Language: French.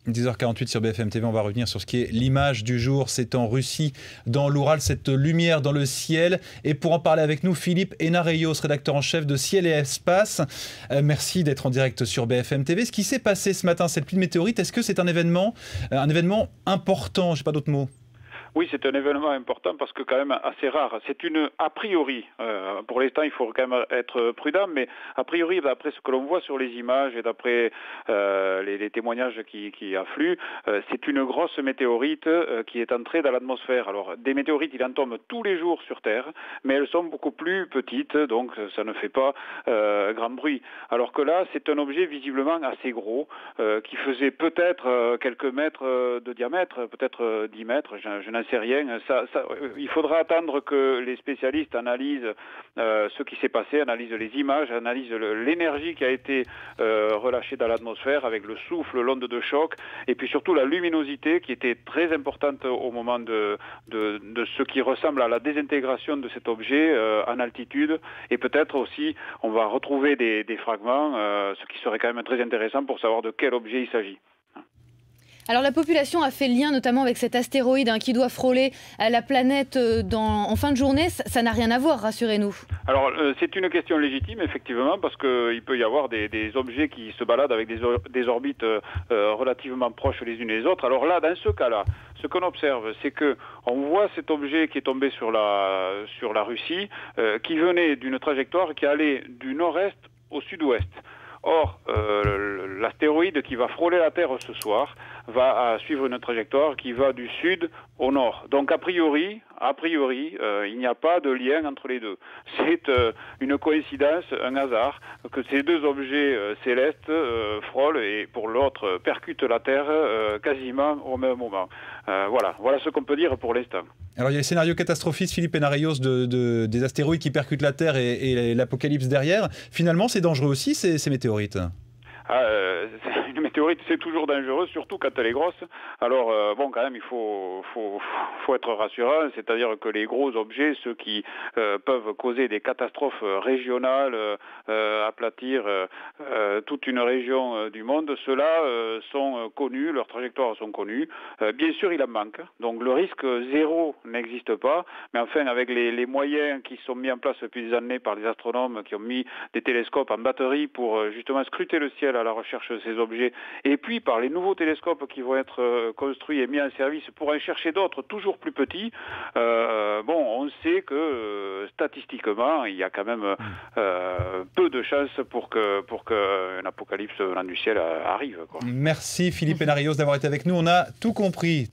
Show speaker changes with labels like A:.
A: 10h48 sur BFM TV, on va revenir sur ce qui est l'image du jour. C'est en Russie, dans l'Oural, cette lumière dans le ciel. Et pour en parler avec nous, Philippe Hénareyos, rédacteur en chef de Ciel et Espace. Merci d'être en direct sur BFM TV. Ce qui s'est passé ce matin, cette pluie de météorites, est-ce que c'est un événement important? Je n'ai pas d'autres mots.
B: Oui, c'est un événement important parce que quand même assez rare. C'est une a priori, pour l'instant il faut quand même être prudent, mais a priori d'après ce que l'on voit sur les images et d'après les témoignages qui affluent, c'est une grosse météorite qui est entrée dans l'atmosphère. Alors des météorites, il en tombe tous les jours sur Terre, mais elles sont beaucoup plus petites, donc ça ne fait pas grand bruit. Alors que là, c'est un objet visiblement assez gros, qui faisait peut-être quelques mètres de diamètre, peut-être 10 mètres, je n'en sais rien. Il faudra attendre que les spécialistes analysent ce qui s'est passé, analysent les images, analysent l'énergie qui a été relâchée dans l'atmosphère avec le souffle, l'onde de choc, et puis surtout la luminosité qui était très importante au moment de ce qui ressemble à la désintégration de cet objet en altitude. Et peut-être aussi, on va retrouver des fragments, ce qui serait quand même très intéressant pour savoir de quel objet il s'agit.
C: Alors la population a fait le lien notamment avec cet astéroïde qui doit frôler la planète en fin de journée. Ça n'a rien à voir, rassurez-nous.
B: Alors c'est une question légitime effectivement parce qu'il peut y avoir des objets qui se baladent avec des orbites relativement proches les unes des autres. Alors là, dans ce cas-là, ce qu'on observe, c'est que on voit cet objet qui est tombé sur la Russie, qui venait d'une trajectoire qui allait du nord-est au sud-ouest. Or, l'astéroïde qui va frôler la Terre ce soir va suivre une trajectoire qui va du sud au nord. Donc a priori, il n'y a pas de lien entre les deux. C'est une coïncidence, un hasard, que ces deux objets célestes frôlent et pour l'autre percutent la Terre quasiment au même moment. Voilà ce qu'on peut dire pour l'instant.
A: Alors il y a le scénario catastrophiste, Philippe Hénareyos, des astéroïdes qui percutent la Terre et l'apocalypse derrière. Finalement, c'est dangereux aussi ces météorites.
B: Une météorite, c'est toujours dangereux, surtout quand elle est grosse. Alors, quand même, il faut être rassurant, c'est-à-dire que les gros objets, ceux qui peuvent causer des catastrophes régionales, aplatir toute une région du monde, ceux-là sont connus, leurs trajectoires sont connues. Bien sûr, il en manque. Donc, le risque zéro n'existe pas. Mais enfin, avec les moyens qui sont mis en place depuis des années par les astronomes qui ont mis des télescopes en batterie pour justement scruter le ciel à la recherche de ces objets, et puis par les nouveaux télescopes qui vont être construits et mis en service pour en chercher d'autres toujours plus petits, on sait que statistiquement, il y a quand même peu de chances pour qu'un apocalypse venant du ciel arrive, quoi.
A: Merci Philippe Hénareyos d'avoir été avec nous, on a tout compris.